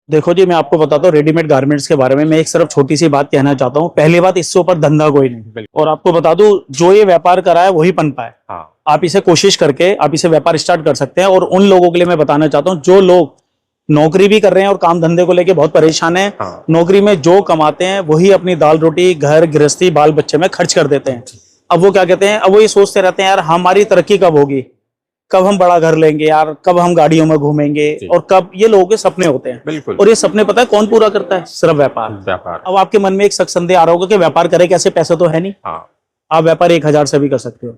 देखो जी, मैं आपको बताता हूँ रेडीमेड गारमेंट्स के बारे में। मैं एक सिर्फ छोटी सी बात कहना चाहता हूँ। पहली बात, इससे ऊपर धंधा कोई नहीं। और आपको बता दूं, जो ये व्यापार करा है वही पनपा है। हाँ। आप इसे कोशिश करके आप इसे व्यापार स्टार्ट कर सकते हैं। और उन लोगों के लिए मैं बताना चाहता हूँ जो लोग नौकरी भी कर रहे हैं और काम धंधे को लेके बहुत परेशान है। हाँ। नौकरी में जो कमाते हैं वही अपनी दाल रोटी, घर गृहस्थी, बाल बच्चे में खर्च कर देते हैं। अब वो क्या कहते हैं, अब वो ये सोचते रहते हैं यार हमारी तरक्की कब होगी, कब हम बड़ा घर लेंगे यार, कब हम गाड़ियों में घूमेंगे, और कब। ये लोगों के सपने होते हैं। बिल्कुल। और ये सपने पता है कौन पूरा करता है? सिर्फ व्यापार। अब आपके मन में एक शक संदेह आ रहा होगा कि व्यापार करे कैसे, पैसे तो है नहीं। हाँ। आप व्यापार 1,000 से भी कर सकते हो,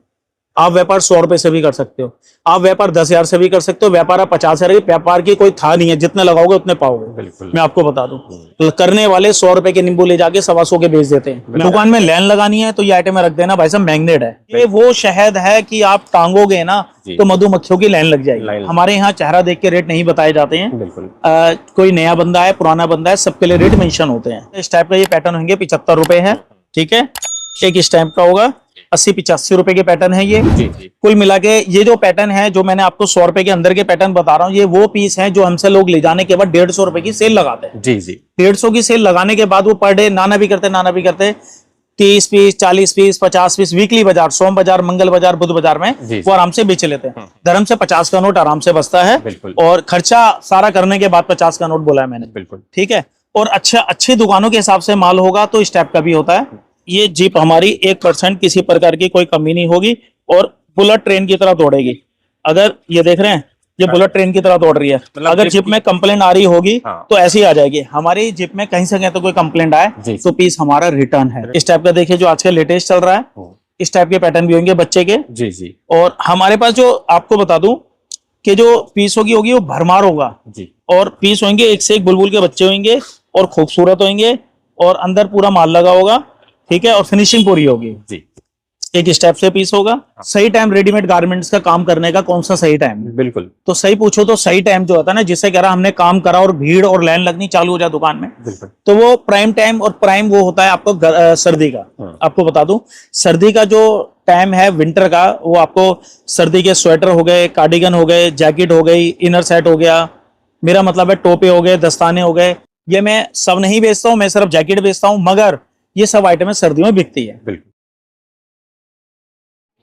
आप व्यापार 100 रुपए से भी कर सकते हो, आप व्यापार 10,000 से भी कर सकते हो, व्यापार आप 50,000। व्यापार की कोई था नहीं है, जितने लगाओगे उतने पाओगे। बिल्कुल। मैं आपको बता दूं, तो करने वाले 100 रुपए के नींबू ले जाके 125 के बेच देते हैं। दुकान में लाइन लगानी है तो ये आइटम रख देना भाई साहब, मैग्नेट है। ये वो शहद है कि आप टांगोगे ना तो मधुमक्खियों की लाइन लग जाएगी। हमारे यहाँ चेहरा देख के रेट नहीं बताए जाते हैं। बिल्कुल। कोई नया बंदा है, पुराना बंदा है, सबके लिए रेट मेंशन होते हैं। इस टाइप का ये पैटर्न होंगे 75 रुपए है, ठीक है। एक इस टाइप का होगा 80-85 रुपए के पैटर्न है ये। जी। कुल मिला के ये जो पैटर्न है, जो मैंने आपको 100 रुपए के अंदर के पैटर्न बता रहा हूँ, ये वो पीस है जो हमसे लोग ले जाने के बाद 150 रुपए की सेल लगाते हैं। जी। 150 की सेल लगाने के बाद वो पर डे नाना भी करते 30 पीस, 40 पीस, 50 पीस वीकली बाजार, सोम बाजार, मंगल बाजार, बुध बाजार में वो आराम से बेच लेते हैं। धर्म से 50 का नोट आराम से बचता है। और खर्चा सारा करने के बाद 50 का नोट बोला है मैंने। बिल्कुल। ठीक है। और अच्छी दुकानों के हिसाब से माल होगा तो इस टाइप का भी होता है। ये जीप हमारी 1% किसी प्रकार की कोई कमी नहीं होगी और बुलेट ट्रेन की तरह दौड़ेगी। अगर ये देख रहे हैं, ये बुलेट ट्रेन की तरह दौड़ रही है। अगर जीप में कंप्लेंट आ रही होगी तो ऐसी ही आ जाएगी। हमारी जीप में कहीं से कहीं तो कोई कंप्लेंट आए तो पीस हमारा रिटर्न है। इस टाइप का देखिए जो आजकल लेटेस्ट चल रहा है, इस टाइप के पैटर्न भी होंगे बच्चे के। जी। और हमारे पास जो आपको बता दूं कि जो पीस होगी वो भरमार होगा जी। और पीस होंगे एक से एक बुलबुल के बच्चे होंगे और खूबसूरत होंगे और अंदर पूरा माल लगा होगा, ठीक है। और फिनिशिंग पूरी होगी जी। एक स्टेप से पीस होगा। सही टाइम रेडीमेड गारमेंट्स का काम करने का कौन सा सही टाइम है? बिल्कुल। तो सही पूछो तो सही टाइम जो होता है ना, जिससे कह रहा हमने काम करा और भीड़ और लाइन लगनी चालू हो जाए दुकान में, तो वो प्राइम टाइम। और प्राइम वो होता है आपको सर्दी का। आपको बता दूं, सर्दी का जो टाइम है विंटर का, वो आपको सर्दी के स्वेटर हो गए, कार्डिगन हो गए, जैकेट हो गई, इनर सेट हो गया, मेरा मतलब है टोपे हो गए, दस्ताने हो गए। ये मैं सब नहीं बेचता हूँ, मैं सिर्फ जैकेट बेचता हूँ, मगर ये सब आइटमें सर्दियों में बिकती है। बिल्कुल।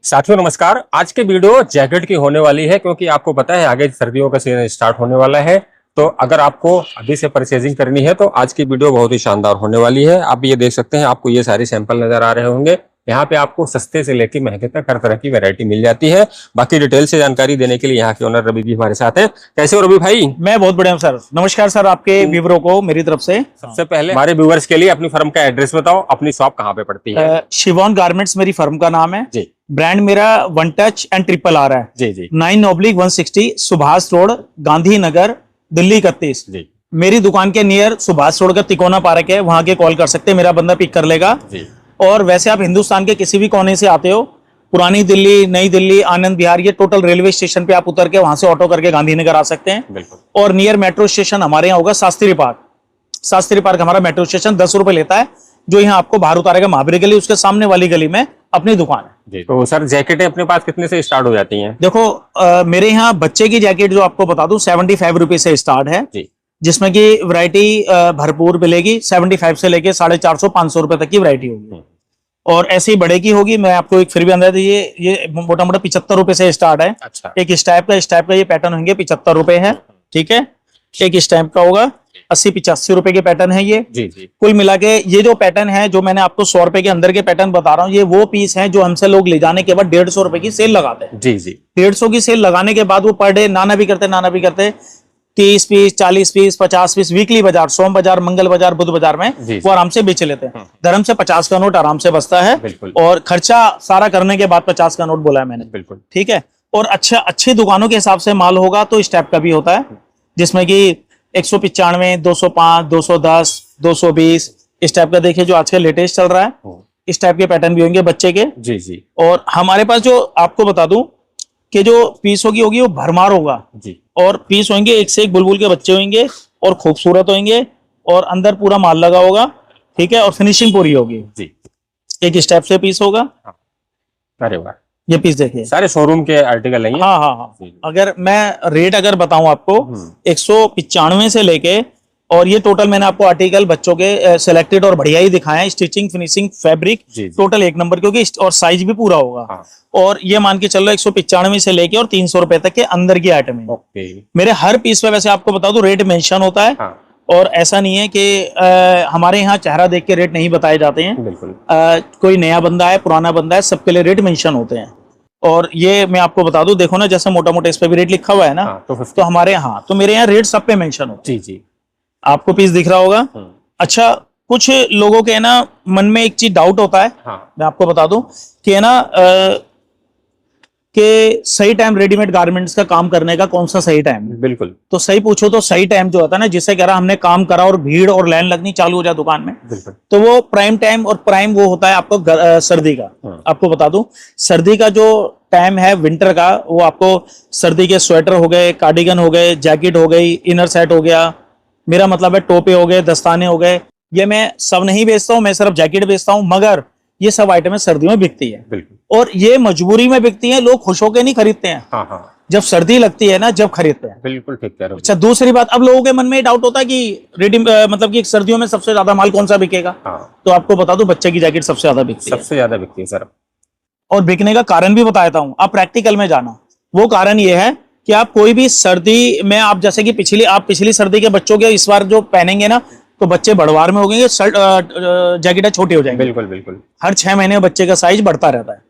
साथियों नमस्कार। आज के वीडियो जैकेट की होने वाली है क्योंकि आपको पता है आगे सर्दियों का सीजन स्टार्ट होने वाला है। तो अगर आपको अभी से परचेजिंग करनी है तो आज की वीडियो बहुत ही शानदार होने वाली है। आप ये देख सकते हैं, आपको ये सारे सैंपल नजर आ रहे होंगे। यहाँ पे आपको सस्ते से लेकर महंगे तक हर तरह की वैरायटी मिल जाती है। बाकी डिटेल से जानकारी देने के लिए यहाँ के ओनर रवि जी हमारे साथ हैं। कैसे हो रवि भाई? मैं बहुत बढ़िया हूँ सर। नमस्कार सर, आपके व्यूअरों को मेरी तरफ से। सबसे पहले हमारे व्यूअर्स के लिए अपनी फर्म का एड्रेस बताओ, अपनी शॉप कहाँ पे पड़ती है? शिवॉन गारमेंट्स मेरी फर्म का नाम है जी। ब्रांड मेरा one touch and triple R है जी। 9/160 सुभाष रोड, गांधीनगर, दिल्ली 31 जी। मेरी दुकान के नियर सुभाष रोड का तिकोना पार्क है, वहां के कॉल कर सकते हैं, मेरा बंदा पिक कर लेगा जी। और वैसे आप हिंदुस्तान के किसी भी कोने से आते हो, पुरानी दिल्ली, नई दिल्ली, आनंद विहार, ये टोटल रेलवे स्टेशन पे आप उतर के वहां से ऑटो करके गांधीनगर आ सकते हैं। और नियर मेट्रो स्टेशन हमारे यहाँ होगा शास्त्री पार्क। शास्त्री पार्क हमारा मेट्रो स्टेशन 10 रुपए लेता है, जो यहाँ आपको बाहर उतारेगा महावीर गली, उसके सामने वाली गली में अपनी दुकान है। तो सर जैकेटें अपने पास कितने से स्टार्ट हो जाती हैं? देखो मेरे यहाँ बच्चे की जैकेट जो आपको बता दूं 75 रुपए से स्टार्ट है जी, जिसमें की वैरायटी भरपूर मिलेगी। 75 से लेके 450-500 रुपए तक की वैरायटी होगी। और ऐसे ही बड़े की होगी। मैं आपको एक फिर भी अंदाजा, ये मोटा मोटा 75 रुपए से स्टार्ट है। अच्छा। एक इस टाइप का ये पैटर्न होंगे 75 रुपए है, ठीक है। एक इस टाइप का होगा 80-85 रुपए के पैटर्न है ये जी। कुल मिला के ये जो पैटर्न है, जो मैंने आपको 100 रुपए के अंदर के पैटर्न बता रहा हूँ, ये वो पीस है जो हमसे लोग ले जाने के बाद 150 रुपए की सेल लगाते हैं जी। 150 की सेल लगाने के बाद वो पर डे नाना भी करते 30 पीस, 40 पीस, 50 पीस वीकली बाजार, सोम बाजार, मंगल बाजार, बुध बाजार में वो आराम से बेच लेते हैं। धर्म से 50 का नोट आराम से बचता है। और खर्चा सारा करने के बाद 50 का नोट बोला है मैंने। बिल्कुल ठीक है। और अच्छी दुकानों के हिसाब से माल होगा तो इस टाइप का भी होता है, जिसमें कि 195, 205, 210, 220 इस टाइप का देखिए जो आजकल लेटेस्ट चल रहा है। इस टाइप के पैटर्न भी होंगे बच्चे के जी। और हमारे पास जो आपको बता दूं कि जो पीस होगी वो भरमार होगा जी। और पीस होंगे एक से एक बुलबुल के बच्चे होंगे और खूबसूरत होंगे और अंदर पूरा माल लगा होगा, ठीक है। और फिनिशिंग पूरी होगी जी। एक स्टेप से पीस होगा। अरे वाह, ये पीस देखिए, सारे शोरूम के आर्टिकल है। हाँ। अगर मैं रेट बताऊं आपको, 195 से लेके और ये टोटल मैंने आपको आर्टिकल बच्चों के सिलेक्टेड और बढ़िया ही दिखाए हैं, स्टिचिंग, फिनिशिंग, फैब्रिक टोटल एक नंबर, क्योंकि और साइज भी पूरा होगा। हाँ। और ये मान के चलो 195 से लेके और 300 रुपए तक के अंदर की आइटम है। ओके। मेरे हर पीस पे वैसे आपको बता दूं रेट मेंशन होता है। हाँ। और ऐसा नहीं है कि हमारे यहाँ चेहरा देख के रेट नहीं बताए जाते हैं। बिल्कुल। कोई नया बंदा है, पुराना बंदा है, सबके लिए रेट मेंशन होते हैं। और ये मैं आपको बता दूं, देखो ना, जैसे मोटा मोटा इस पे भी रेट लिखा हुआ है ना। हाँ, तो हमारे यहाँ, तो मेरे यहाँ रेट सब पे मेंशन होते हैं। जी जी। आपको पीस दिख रहा होगा। अच्छा, कुछ लोगों के ना मन में एक चीज डाउट होता है। हाँ। मैं आपको बता दूं कि है ना कि सही टाइम रेडीमेड गारमेंट्स का काम करने का कौन सा सही टाइम है। बिल्कुल। तो सही पूछो तो सही टाइम जो होता है ना, जिससे कह रहा हमने काम करा और भीड़ और लाइन लगनी चालू हो जाए दुकान में, बिल्कुल। तो वो प्राइम टाइम, और प्राइम वो होता है आपको सर्दी का। आपको बता दूं, सर्दी का जो टाइम है विंटर का, वो आपको सर्दी के स्वेटर हो गए, कार्डिगन हो गए, जैकेट हो गई, इनर सेट हो गया, मेरा मतलब है टोपे हो गए, दस्ताने हो गए, ये मैं सब नहीं बेचता हूं, मैं सिर्फ जैकेट बेचता हूं, मगर ये सब आइटमें सर्दियों में बिकती है। बिल्कुल। और ये मजबूरी में बिकती है, लोग खुश होकर नहीं खरीदते हैं। हाँ हाँ। जब सर्दी लगती है ना, जब खरीदते हैं। बिल्कुल ठीक कह रहे हो। अच्छा, दूसरी बात, अब लोगों के मन में डाउट होता है कि मतलब कि सर्दियों में सबसे ज्यादा माल कौन सा बिकेगा। हाँ। तो आपको बता दूं, बच्चे की जैकेट सबसे ज्यादा बिकती है। सबसे ज्यादा बिकती है सर। और बिकने का कारण भी बताता हूं, आप प्रैक्टिकल में जाना। वो कारण ये है कि आप कोई भी सर्दी में, आप जैसे कि पिछली सर्दी के बच्चों के इस बार जो पहनेंगे ना, तो बच्चे बढ़वार में हो गए, जैकेटें छोटी हो जाएंगी। बिल्कुल बिल्कुल। हर 6 महीने बच्चे का साइज बढ़ता रहता है।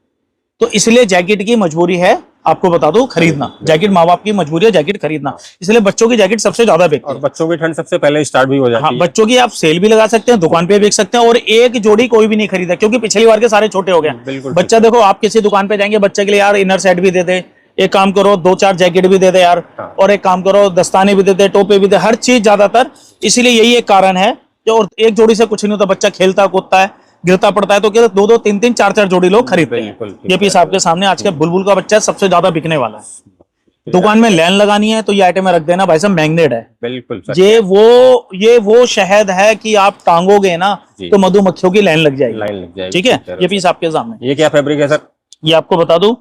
तो इसलिए जैकेट की मजबूरी है, आपको बता दूं, खरीदना। जैकेट माँ बाप की मजबूरी है, जैकेट खरीदना। इसलिए बच्चों की जैकेट सबसे ज्यादा बिकती है। और बच्चों की ठंड सबसे पहले स्टार्ट भी हो जाती है। बच्चों की आप सेल भी लगा सकते हैं, दुकान पे बेच सकते हैं, और एक जोड़ी कोई भी नहीं खरीदा, क्योंकि पिछली बार के सारे छोटे हो गए। बच्चा देखो, आप किसी दुकान पे जाएंगे, बच्चे के लिए यार इनर सेट भी दे दे, एक काम करो 2-4 जैकेट भी दे दे यार, और एक काम करो दस्ताने भी दे दे, टोपे भी दे, हर चीज ज्यादातर। इसीलिए यही एक कारण है। और एक जोड़ी से कुछ नहीं होता, बच्चा खेलता कूदता है, गिरता पड़ता है, तो क्या 2-2, 3-3, 4-4 जोड़ी लोग खरीदते हैं। ये पीस आपके सामने आज के बुलबुल का बच्चा सबसे ज्यादा बिकने वाला है। दुकान में लाइन लगानी है तो ये आइटम रख देना भाई साहब, मैग्नेट है। बिल्कुल। ये वो शहद है कि आप टांगोगे ना तो मधुमक्खियों की लाइन लग जाएगी। ठीक है, ये पीस आपके सामने। ये क्या फैब्रिक है सर? ये आपको बता दूं,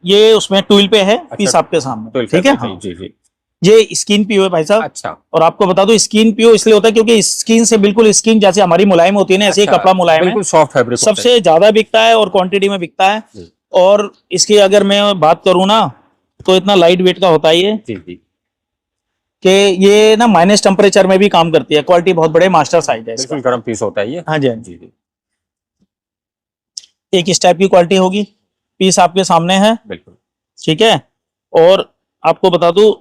ये उसमें ट्विल पे है। पीस आपके सामने, ठीक है। हाँ। जी जी। ये स्किन पियो है भाई साहब। अच्छा। और आपको बता दूं, स्किन पियो इसलिए होता है क्योंकि स्किन से बिल्कुल, स्किन जैसे हमारी मुलायम होती है ना, ऐसे ही कपड़ा मुलायम है, बिल्कुल सॉफ्ट फैब्रिक सबसे ज्यादा बिकता है और क्वांटिटी में बिकता है। और इसकी अगर मैं बात करूं ना, तो इतना लाइट वेट का होता है ये कि ये ना माइनस टेम्परेचर में भी काम करती है। क्वालिटी बहुत बड़े मास्टर साइज है, बिल्कुल गर्म पीस होता है ये। हाँ जी, हाँ जी। एक इस टाइप की क्वालिटी होगी। पीस आपके सामने है, बिल्कुल ठीक है। और आपको बता दूं,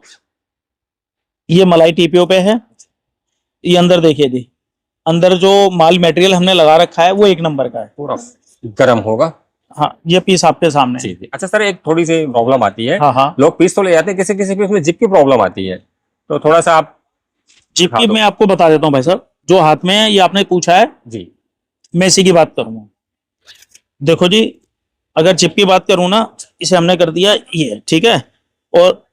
ये मलाई टीपीओ पे है। ये अंदर देखिए जी, अंदर जो माल मटेरियल हमने लगा रखा है वो एक नंबर का है, पूरा गर्म होगा। हाँ, ये पीस आपके सामने। जी जी। अच्छा सर, एक थोड़ी सी प्रॉब्लम आती है। हाँ हाँ। लोग पीस तो ले जाते हैं, किसी किसी पीस में जिप की प्रॉब्लम आती है, तो थोड़ा सा आप जिप की मैं आपको बता देता हूँ भाई साहब। जो हाथ में है, ये आपने पूछा है जी, मैं इसी की बात करूंगा। देखो जी, अगर जिप की बात करूं ना, इसे हमने कर दिया ये, ठीक है। और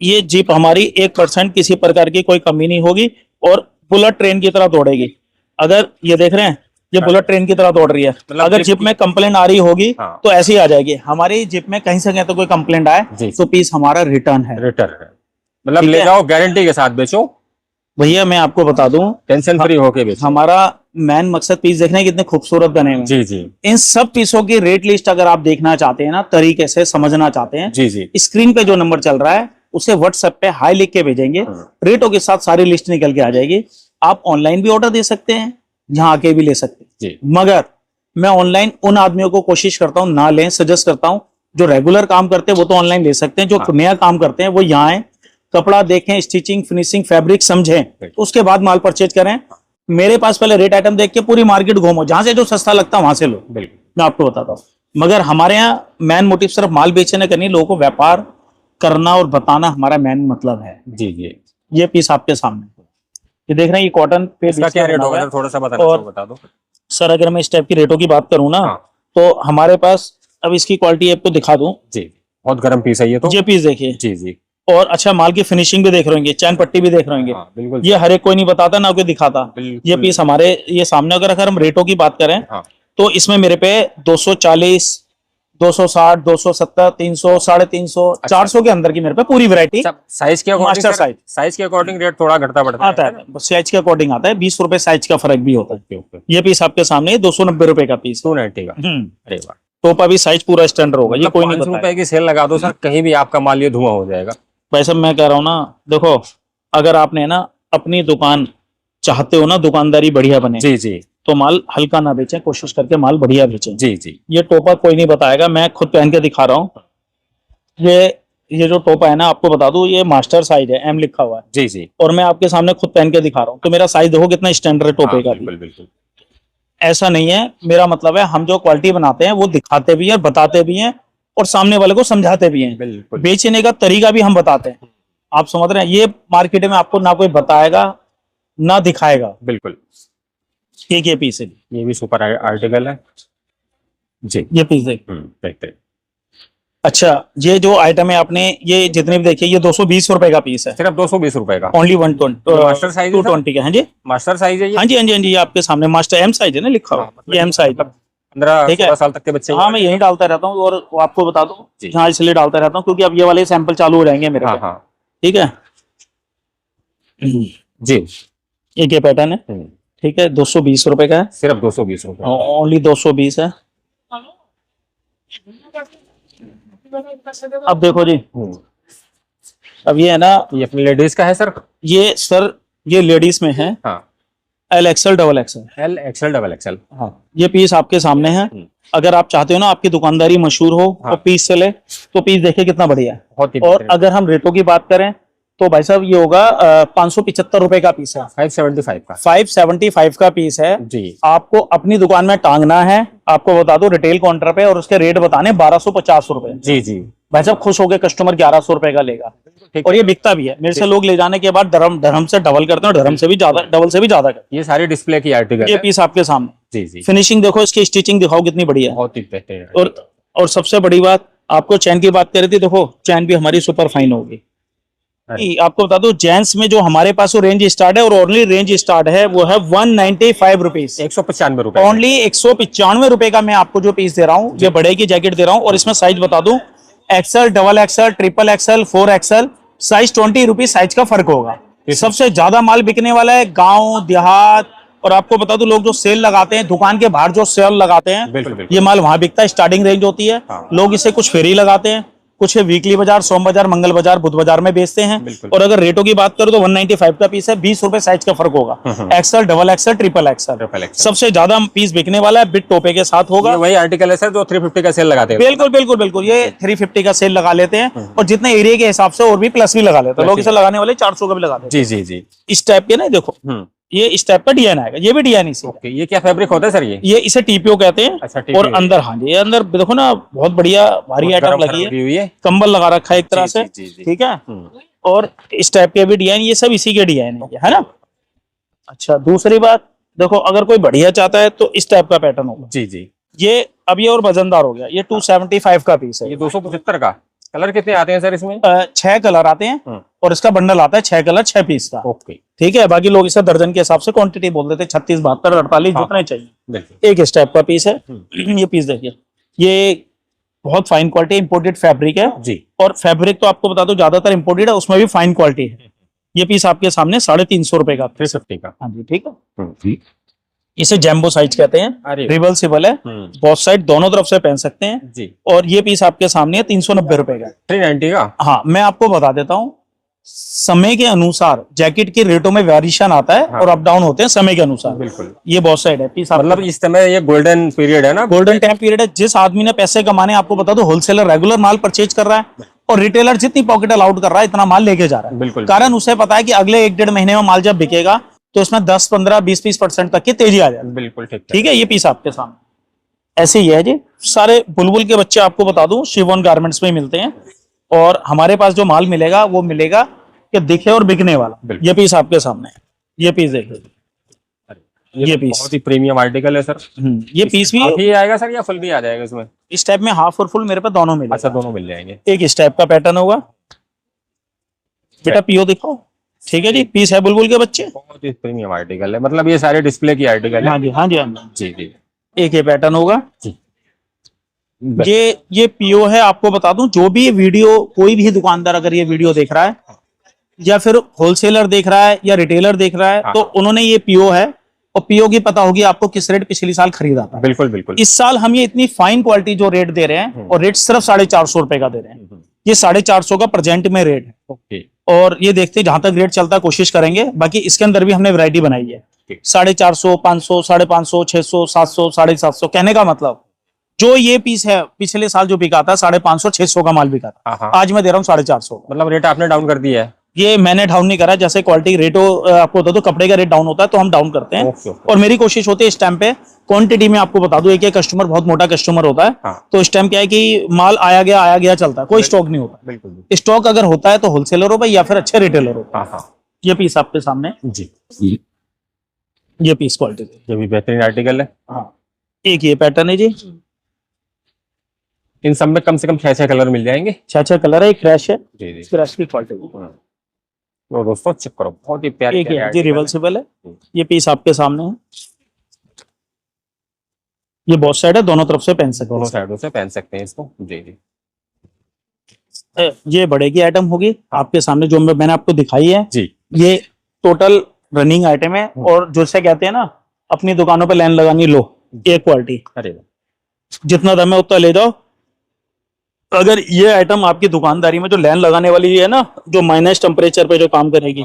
ये जिप हमारी 1% किसी प्रकार की कोई कमी नहीं होगी, और बुलेट ट्रेन की तरह दौड़ेगी। अगर ये देख रहे हैं, ये बुलेट ट्रेन की तरह दौड़ रही है। अगर जिप में कंप्लेंट आ रही होगी तो ऐसी आ जाएगी। हमारी जिप में कहीं से कहीं तो कोई कंप्लेंट आए तो पीस हमारा रिटर्न है। मतलब ले जाओ, गारंटी के साथ बेचो भैया। मैं आपको बता दूं, टेंशन फ्री होके बेचो। हमारा मेन मकसद पीस देखने कितने खूबसूरत बने हुए। जी जी। इन सब पीसों की रेट लिस्ट अगर आप देखना चाहते हैं ना, तरीके से समझना चाहते हैं, जी जी, स्क्रीन पे जो नंबर चल रहा है उसे व्हाट्सएप पे हाई लिख के भेजेंगे, रेटों के साथ सारी लिस्ट निकल के आ जाएगी। आप ऑनलाइन भी ऑर्डर दे सकते हैं, यहाँ आके भी ले सकते हैं। मगर मैं ऑनलाइन उन आदमियों को कोशिश करता हूँ ना लें, सजेस्ट करता हूँ। जो रेगुलर काम करते हैं वो तो ऑनलाइन ले सकते हैं, जो नया काम करते हैं वो यहाँ आए, कपड़ा देखें, स्टिचिंग, फिनिशिंग, फैब्रिक समझें, उसके बाद माल परचेज करें। मेरे पास पहले रेट आइटम देख के पूरी मार्केट घूमो, जहां से जो सस्ता लगता है वहां से लो। मैं आपको बताता हूँ। मगर हमारे यहाँ मेन मोटिव सिर्फ माल बेचने का नहीं, लोगों को व्यापार करना और बताना हमारा मेन मतलब है। जी जी। ये पीस आपके सामने, ये देख रहे हैं, ये कॉटन पे इसका क्या रेट होगा थोड़ा सा बता दो सर। अगर मैं इस टाइप की रेटों की बात करूँ ना, तो हमारे पास, अब इसकी क्वालिटी आपको दिखा दूं जी, बहुत गर्म पीस है ये। तो ये पीस देखिए जी जी। और अच्छा, माल की फिनिशिंग भी देख रहे होंगे, चैन पट्टी भी देख रहे होंगे। बिल्कुल। ये हर एक कोई नहीं बताता ना कोई दिखाता। ये पीस हमारे ये सामने, अगर हम रेटों की बात करें तो इसमें मेरे पे 240, 260, 270, 300, 350, 400 के अंदर की मेरे पे पूरी वैरायटी। साइज के अकॉर्डिंग मास्टर साइज, साइज के अकॉर्डिंग रेट थोड़ा घटता बढ़ता आता है, साइज के अकॉर्डिंग आता है, 20 रुपए साइज का फर्क भी होता है। ओके। ये पीस आपके सामने 290 रुपए का पीस, 290 का। अरे वाह, टोपा भी साइज पूरा स्टैंडर्ड होगा, ये कोई नहीं 500 बताएगा। रुपए की सेल लगा दो सर, कहीं भी आपका माल ये धुआं हो जाएगा। भाई साहब मैं कह रहा हूँ ना, देखो अगर आपने ना अपनी दुकान चाहते हो ना दुकानदारी बढ़िया बने, जी जी तो माल हल्का ना बेचें, कोशिश करके माल बढ़िया बेचें। जी जी। ये टोपा कोई नहीं बताएगा, मैं खुद पहन के दिखा रहा हूँ। ये जो टोपा है ना, आपको बता दूं, ये मास्टर साइज है, एम लिखा हुआ है जी जी। और मैं आपके सामने खुद पहन के दिखा रहा हूँ, तो मेरा साइज देखो कितना स्टैंडर्ड है टोपे का भी। बिल्कुल बिल्कुल। ऐसा नहीं है, मेरा मतलब है हम जो क्वालिटी बनाते हैं वो दिखाते भी हैं, बताते भी हैं और सामने वाले को समझाते भी हैं। बिल्कुल। बेचने का तरीका भी हम बताते हैं, आप समझ रहे हैं। ये मार्केट में आपको ना कोई बताएगा ना दिखाएगा। बिल्कुल। एक ये पीस है, ये भी सुपर आर्टिकल है जी। ये पीस है। देखते हैं। अच्छा, ये जो आइटम है आपने ये जितने भी देखिए, ये 220 रुपए का पीस है, सिर्फ 220 रुपए का। ओनली 120, मास्टर साइज है 220 का है जी। मास्टर साइज है ये। हाँ जी हाँ जी हाँ जी, ये आपके सामने मास्टर एम साइज है ना लिखा हुआ, मतलब ये एम साइज। 15-16 साल तक के बच्चे। हाँ मैं यही डालता रहता हूँ और वो आपको बता दूं, हाँ इसलिए डालता रहता हूँ क्योंकि अब ये वाले सैंपल चालू हो जाएंगे मेरे। हाँ हाँ ठीक है जी। एक ये पैटर्न है, ठीक है, 220 रुपए का है, सिर्फ 220 रुपए। ओनली 220 है। अब देखो जी, अब ये है ना, ये अपनी लेडीज का है सर। ये सर ये लेडीज में है, हाँ L XL double XL. L XL double XL. हाँ ये पीस आपके सामने है। अगर आप चाहते हो ना आपकी दुकानदारी मशहूर हो और पीस चले, तो पीस देखिए कितना बढ़िया है। बहुत ही और अगर हम रेटों की बात करें तो भाई साहब ये होगा 575 रुपए का पीस है, 575 का। 575 का पीस है जी। आपको अपनी दुकान में टांगना है, आपको बता दो रिटेल काउंटर पे, और उसके रेट बताने 1250 रुपए। जी जी। भाई साहब खुश हो गए, कस्टमर 1100 रुपए का लेगा और ये बिकता भी है। मेरे से लोग ले जाने के बाद धर्म से डबल करते हैं, धर्म से भी ज्यादा, डबल से भी ज्यादा करते ये सारी डिस्प्ले की आर्टिकल हैं। ये पीस आपके सामने, जी जी। फिनिशिंग देखो, इसकी स्टिचिंग दिखाओ कितनी बढ़िया है। बहुत ही बेहतरीन। और सबसे बड़ी बात, आपको चैन की बात कर रही थी, देखो चैन भी हमारी सुपर फाइन होगी। आपको बता दो जेंट्स में जो हमारे पास रेंज स्टार्ट है और ओनली रेंज स्टार्ट है वो है 195 रुपीज, 195 रुपए। ओनली 195 रुपए का मैं आपको जो पीस दे रहा हूँ, ये बड़े की जैकेट दे रहा हूँ। और इसमें साइज बता दूं, XL, double XL, triple XL, 4 XL, size 20 rupees size का फर्क होगा। सबसे ज्यादा माल बिकने वाला है गांव देहात, और आपको बता दूं लोग जो सेल लगाते हैं, दुकान के बाहर जो सेल लगाते हैं, ये माल वहां बिकता है, स्टार्टिंग रेंज होती है। लोग इसे कुछ फेरी लगाते हैं, कुछ वीकली बाजार, सोम बाजार, मंगल बाजार, बुध बाजार में बेचते हैं। और अगर रेटों की बात करो तो 195 का पीस है, 20 रुपए साइज का फर्क होगा। XL, double XL, triple XL, सबसे ज्यादा पीस बिकने वाला है, बिट टोपे के साथ होगा। वही आर्टिकल है सर जो 350 का सेल लगाते हैं। बिल्कुल बिल्कुल बिल्कुल, ये 350 का सेल लगा लेते हैं और जितने एरिया के हिसाब से और भी प्लस भी लगा लेते हैं लोग। इसे लगाने वाले 400 का भी लगा देते हैं। जी जी जी। इस टाइप के ना, देखो ये इस टाइप का डिजाइन आएगा, ये भी डिजाइन इसी। ये क्या फैब्रिक होता है सर? ये इसे टीपीओ कहते हैं। अच्छा, और अंदर, हाँ जी, ये अंदर देखो ना, बहुत बढ़िया भारी आइटम लगी है, कंबल लगा रखा है एक तरह से, ठीक है। और इस टाइप के भी डिजाइन, ये सब इसी के डिजाइन है ना। अच्छा, दूसरी बात देखो, अगर कोई बढ़िया चाहता है तो इस टाइप का पैटर्न होगा। जी जी। ये अब ये और वजनदार हो गया, ये 275 का पीस है। ये 275 का। कलर कितने आते हैं सर इसमें? 6 कलर आते हैं और इसका बंडल आता है 6 कलर 6 पीस का। ओके, ठीक है। बाकी लोग इसे दर्जन के हिसाब से क्वांटिटी बोल देते हैं, 36, 72, 48 जितने चाहिए। एक इस टाइप का पीस है। ये पीस देखिए, ये बहुत फाइन क्वालिटी इंपोर्टेड फैब्रिक है जी। और फैब्रिक तो आपको बता दो ज्यादातर इंपोर्टेड है, उसमें भी फाइन क्वालिटी है। ये पीस आपके सामने 350 रुपए का, 350 का। हाँ जी, ठीक है। इसे जैम्बो साइज कहते हैं, रिवर्सिबल है, बोथ साइड दोनों तरफ से पहन सकते हैं जी। और ये पीस आपके सामने है 390 रुपए का, 390 का। हाँ, मैं आपको बता देता हूँ, समय के अनुसार जैकेट के रेटों में वेरिएशन आता है और अप डाउन होते हैं समय के अनुसार। बिल्कुल। ये बहुत साइड है पीस, मतलब इस समय ये गोल्डन पीरियड है ना, गोल्डन टाइम पीरियड है। जिस आदमी ने पैसे कमाने, आपको बता दो होलसेलर रेगुलर माल परचेज कर रहा है और रिटेलर जितनी पॉकेट अलाउड कर रहा है इतना माल लेके जा रहा है। बिल्कुल। कारण उसे पता है कि अगले 1-1.5 महीने में माल जब बिकेगा तो इसमें 10, 15, 20% तक की तेजी आ जाएगी। बिल्कुल ठीक है। ये पीस आपके सामने ऐसे ही है जी। सारे बुलबुल के बच्चे आपको बता दूं शिवॉन गारमेंट्स में मिलते हैं और हमारे पास जो माल मिलेगा वो मिलेगा कि दिखे और बिकने वाला। ये पीस आपके सामने है, ये पीस देखिए, ये पीस बहुत ही प्रीमियम आर्टिकल है सर। ये पीस भी आएगा सर या फुल भी आ जाएगा इसमें? इस टाइप में हाफ और फुल मेरे पे दोनों मिलेगा। अच्छा, दोनों मिल जाएंगे। एक इस टाइप का पैटर्न होगा, बेटा पीओ दिखाओ। ठीक है जी, पीस है बुलबुल के बच्चे, बहुत ही प्रीमियम आर्टिकल है, मतलब ये सारे डिस्प्ले की आर्टिकल है। हाँ जी हाँ जी हाँ जी जी। एक ये पैटर्न होगा, ये पीओ है। आपको बता दूं, जो भी ये वीडियो, कोई भी दुकानदार अगर ये वीडियो देख रहा है या फिर होलसेलर देख रहा है या रिटेलर देख रहा है, तो उन्होंने ये पीओ है, और पीओ की पता होगी आपको किस रेट पिछली साल खरीदा था। बिल्कुल बिल्कुल। इस साल हम ये इतनी फाइन क्वालिटी जो रेट दे रहे हैं, और रेट सिर्फ 450 रुपए का दे रहे हैं। ये 450 का प्रेजेंट में रेट है। ओके। और ये देखते हैं जहां तक रेट चलता है कोशिश करेंगे। बाकी इसके अंदर भी हमने वैरायटी बनाई है 450, 500, 550, 600, 700, 750। कहने का मतलब, जो ये पीस है पिछले साल जो बिका था 550, 600 का माल बिका था, आज मैं दे रहा हूँ 450। मतलब रेट आपने डाउन कर दिया है? ये मैंने डाउन नहीं करा। जैसे क्वालिटी रेटो आपको बता दो, कपड़े का रेट डाउन होता है तो हम डाउन करते हैं। और मेरी कोशिश होती है इस टाइम पे क्वांटिटी में, आपको बता दूं, एक कस्टमर बहुत मोटा कस्टमर होता है, तो इस टाइम क्या है कि माल आया गया चलता है, कोई स्टॉक नहीं होता। बिल्कुल। स्टॉक अगर होता है तो होलसेलर हो भाई या फिर अच्छे रिटेलर हो। ये पीस आपके सामने जी, ये पीस क्वालिटी, ये भी बेहतरीन आर्टिकल है। हाँ, एक ये पैटर्न है जी। इन सब में कम से कम 6 कलर मिल जाएंगे। 6 कलर है। एक क्रैश है, जी जी, क्रैश की क्वालिटी। तो दोस्तों चेक करो, बहुत ही प्यारी एक ये रिवर्सिबल है। ये पीस आपके सामने है। ये बहुत साइड है, दोनों तरफ से पहन सकते हैं, दोनों साइडों से पहन सकते हैं इसको। जी जी। ये बड़े की आइटम होगी आपके सामने, जो मैंने आपको दिखाई है जी। ये टोटल रनिंग आइटम है, और जैसे कहते हैं ना, अपनी दुकानों पे लाइन लगानी, लो एक क्वालिटी, अरे जितना दम है उतना ले जाओ। अगर ये आइटम आपकी दुकानदारी में जो लाइन लगाने वाली है ना, जो माइनस टेम्परेचर पे जो काम करेगी,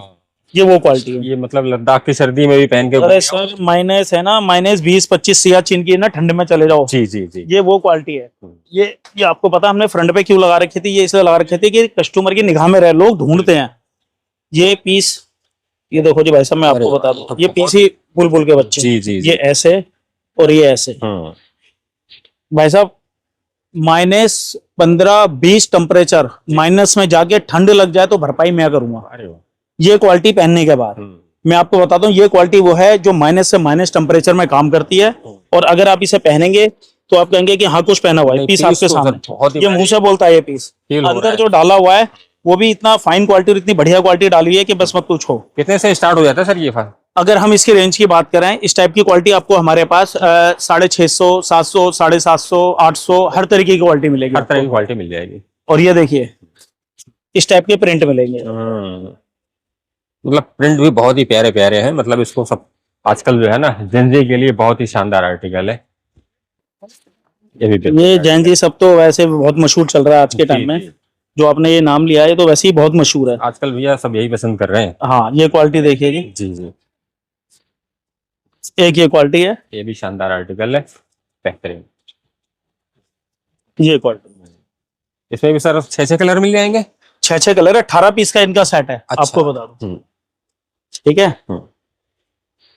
ये वो क्वालिटी है। ये मतलब लद्दाख की सर्दी में भी पहन के, अरे सर माइनस है ना, -20-25 सियाचिन की ना, ठंड में चले जाओ। जी जी जी, ये वो क्वालिटी है। ये आपको पता हमने फ्रंट पे क्यों लगा रखी थी? ये इसलिए लगा रखी थी कि कस्टमर की निगाह में रहे, लोग ढूंढते हैं। ये पीस, ये देखो जी भाई साहब, मैं आपको बता दूं, ये पीस ही बुलबुल के बच्चे। जी जी, ये ऐसे और ये ऐसे। भाई साहब -15-20 टेम्परेचर माइनस में जाके ठंड लग जाए तो भरपाई मैं करूंगा। ये क्वालिटी पहनने के बाद मैं आपको बताता हूँ, ये क्वालिटी वो है जो माइनस से माइनस टेम्परेचर में काम करती है। और अगर आप इसे पहनेंगे तो आप कहेंगे कि हाँ कुछ पहना हुआ है। पीस आपके सामने, ये मुंह से बोलता है। ये पीस अंदर जो डाला हुआ है वो भी इतना फाइन क्वालिटी और इतनी बढ़िया क्वालिटी डाली हुई है कि बस मत पूछो। कितने से स्टार्ट हो जाता है सर ये? अगर हम इसकी रेंज की बात करें, इस टाइप की क्वालिटी आपको हमारे पास 650, 700, 750, 800 हर तरीके की क्वालिटी मिलेगी। हर तरह की क्वालिटी मिल जाएगी। और ये देखिए, इस टाइप के प्रिंट मिलेंगे। मतलब प्रिंट भी बहुत ही प्यारे प्यारे हैं। मतलब इसको सब आजकल जो है ना, जेंजी के लिए बहुत ही शानदार आर्टिकल है। ये जेंजी सब तो वैसे बहुत मशहूर चल रहा है आज के टाइम में। जो आपने ये नाम लिया है तो वैसे ही बहुत मशहूर है आजकल। भैया सब यही पसंद कर रहे हैं। हाँ, ये क्वालिटी देखिए जी। जी जी, एक ये क्वालिटी है, ये भी शानदार आर्टिकल है, बेहतरीन। ये क्वालिटी, इसमें भी सर 6 कलर मिल जाएंगे। 6 कलर है। 18 पीस का इनका सेट है। अच्छा। आपको बता दूं, ठीक है।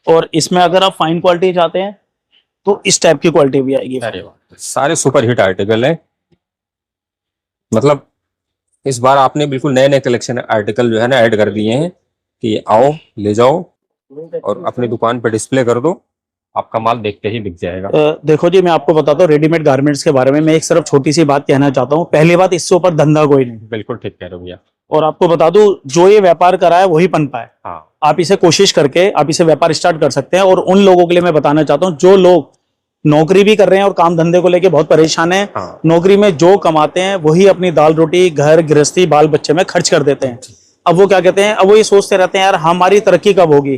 और इसमें अगर आप फाइन क्वालिटी चाहते हैं तो इस टाइप की क्वालिटी भी आएगी। अरे सारे सुपर हिट आर्टिकल है। मतलब इस बार आपने बिल्कुल नए नए कलेक्शन आर्टिकल जो है ना ऐड कर दिए हैं कि आओ ले जाओ और अपनी दुकान पर डिस्प्ले कर दो, आपका माल देखते ही बिक जाएगा। देखो जी, मैं आपको बताता हूँ रेडीमेड गारमेंट्स के बारे में। मैं एक सिर्फ छोटी सी बात कहना चाहता हूँ। पहली बात, इससे ऊपर धंधा कोई नहीं। बिल्कुल ठीक कह रहे हो भैया। और आपको बता दूं, जो ये व्यापार करा है वही पन पाए। हाँ। आप इसे कोशिश करके आप इसे व्यापार स्टार्ट कर सकते हैं। और उन लोगों के लिए मैं बताना चाहता हूँ जो लोग नौकरी भी कर रहे हैं और काम धंधे को लेके बहुत परेशान है। हाँ। नौकरी में जो कमाते हैं वही अपनी दाल रोटी, घर गृहस्थी, बाल बच्चे में खर्च कर देते हैं। अब वो क्या कहते हैं, अब वो ये सोचते रहते हैं यार हमारी तरक्की कब होगी,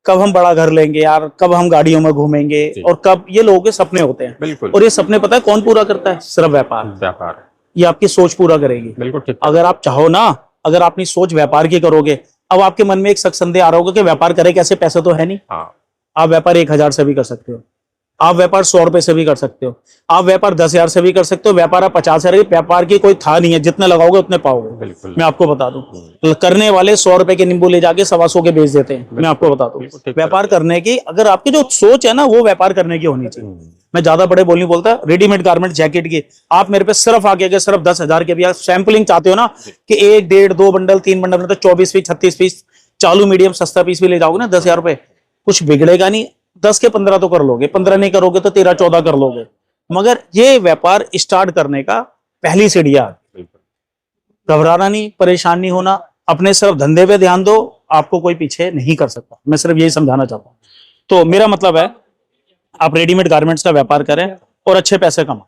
कब हम बड़ा घर लेंगे यार, कब हम गाड़ियों में घूमेंगे, और कब। ये लोगों के सपने होते हैं। बिल्कुल। और ये सपने पता है कौन पूरा करता है? सिर्फ व्यापार। ये आपकी सोच पूरा करेगी। बिल्कुल ठीक। अगर आप चाहो ना, अगर अपनी सोच व्यापार की करोगे, अब आपके मन में एक शक संदेह आ रहा होगा कि व्यापार करे कैसे, पैसे तो है नहीं। हाँ। आप व्यापार 1000 से भी कर सकते हो, आप व्यापार 100 रुपए से भी कर सकते हो, आप व्यापार 10,000 से भी कर सकते हो, व्यापार आप 50,000। व्यापार की कोई था नहीं है, जितने लगाओगे उतने पाओगे। बिल्कुल। मैं आपको बता दूं, तो करने वाले 100 रुपए के नींबू ले जाके 125 के बेच देते हैं। मैं आपको बता दूं, व्यापार करने की अगर आपकी जो सोच है ना, वो व्यापार करने की होनी चाहिए। मैं ज्यादा बड़े बोल नहीं बोलता। रेडीमेड गारमेंट जैकेट की आप मेरे पे सिर्फ आके अगर सिर्फ 10,000 के भी सैंपलिंग चाहते हो ना, कि 1, 1.5, 2 बंडल, 3 बंडल, तो 24 पीस, 36 पीस, चालू मीडियम सस्ता पीस भी ले जाओगे ना 10,000 रुपए, कुछ बिगड़ेगा नहीं। 10 के 15 तो कर लोगे, 15 नहीं करोगे तो 13, 14 कर लोगे। मगर ये व्यापार स्टार्ट करने का पहली सीढ़ियां, घबराना नहीं, परेशान नहीं होना, अपने सिर्फ धंधे पे ध्यान दो, आपको कोई पीछे नहीं कर सकता। मैं सिर्फ यही समझाना चाहता हूँ। तो मेरा मतलब है आप रेडीमेड गारमेंट्स का व्यापार करें और अच्छे पैसे कमाएं।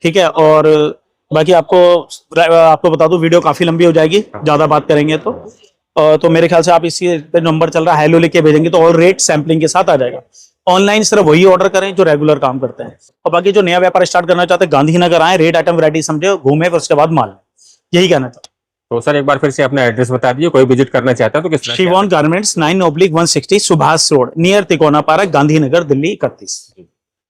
ठीक है। और बाकी आपको बता दूं, वीडियो काफी लंबी हो जाएगी ज्यादा बात करेंगे तो मेरे ख्याल से आप इसी पे नंबर चल रहा है, हेलो लिख के भेजेंगे तो और रेट सैम्पलिंग के साथ आ जाएगा। ऑनलाइन सिर्फ वही ऑर्डर करें जो रेगुलर काम करते हैं, और बाकी जो नया व्यापार स्टार्ट करना चाहते हैं गांधीनगर आए, रेट आइटम वैरायटी समझे, घूमे, फिर उसके बाद माल, यही कहना चाहता हूँ। तो सर एक बार फिर से अपना एड्रेस बता दीजिए, कोई विजिट करना चाहता है तो किस तरह से शिवॉन गारमेंट्स 9/160 सुभाष रोड नियर तिकोना पार्क, गांधीनगर, दिल्ली 31।